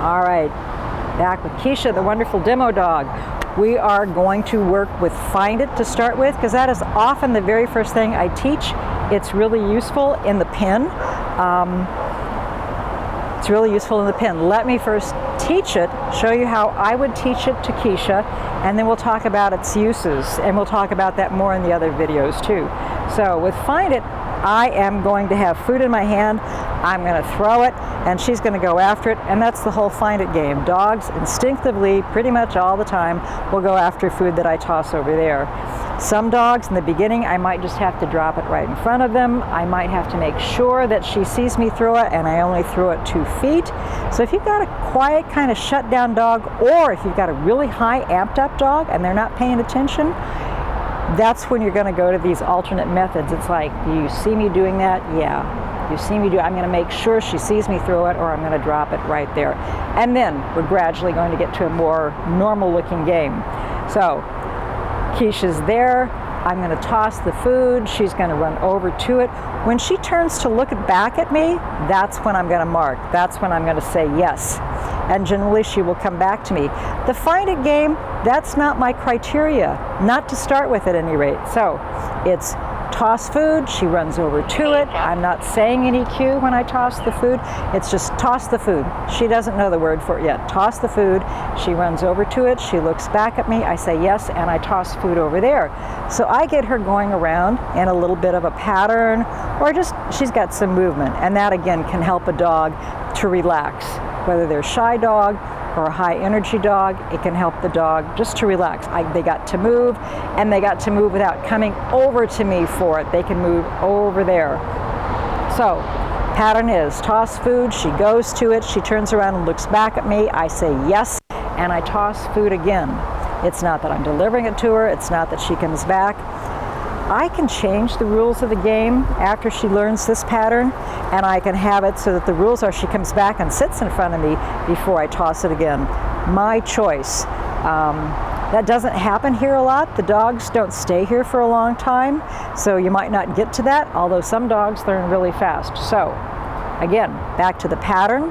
All right, back with Keisha, the wonderful demo dog. We are going to work with Find It to start with, because that is often the very first thing I teach. It's really useful in the pen. Let me first teach it, show you how I would teach it to Keisha, and then we'll talk about its uses, and we'll talk about that more in the other videos too. So with Find It, I am going to have food in my hand, I'm going to throw it, and she's going to go after it, and that's the whole Find It game. Dogs instinctively, pretty much all the time, will go after food that I toss over there. Some dogs in the beginning, I might just have to drop it right in front of them. I might have to make sure that she sees me throw it, and I only throw it 2 feet. So if you've got a quiet kind of shut down dog, or if you've got a really high amped up dog and they're not paying attention, that's when you're going to go to these alternate methods. It's like, do you see me doing that? Yeah. You see me do it. I'm going to make sure she sees me throw it, or I'm going to drop it right there. And then we're gradually going to get to a more normal looking game. So Keisha's there. I'm going to toss the food. She's going to run over to it. When she turns to look back at me, that's when I'm going to mark. That's when I'm going to say yes. And generally she will come back to me. The Find It game, that's not my criteria, not to start with at any rate. So it's toss food, she runs over to it. I'm not saying any cue when I toss the food. It's just toss the food. She doesn't know the word for it yet. Toss the food, she runs over to it, she looks back at me, I say yes, and I toss food over there. So I get her going around in a little bit of a pattern, or just she's got some movement, and that again can help a dog to relax. Whether they're a shy dog or a high energy dog, it can help the dog just to relax. They got to move, and they got to move without coming over to me for it. They can move over there. So pattern is toss food, she goes to it, she turns around and looks back at me, I say yes, and I toss food again. It's not that I'm delivering it to her, it's not that she comes back. I can change the rules of the game after she learns this pattern, and I can have it so that the rules are she comes back and sits in front of me before I toss it again. My choice. That doesn't happen here a lot. The dogs don't stay here for a long time, so you might not get to that, although some dogs learn really fast. So again, back to the pattern.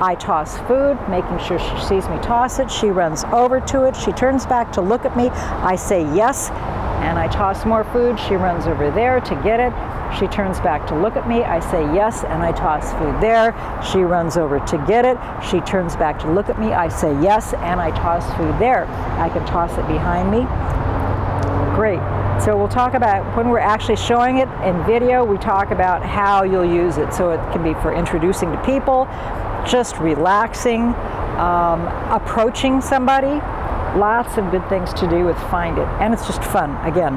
I toss food, making sure she sees me toss it. She runs over to it. She turns back to look at me. I say yes, and I toss more food. She runs over there to get it. She turns back to look at me. I say yes, and I toss food there. She runs over to get it. She turns back to look at me. I say yes, and I toss food there. I can toss it behind me. Great. So we'll talk about, when we're actually showing it in video, we talk about how you'll use it. So it can be for introducing to people, just relaxing, approaching somebody. Lots of good things to do with Find It. And it's just fun, again.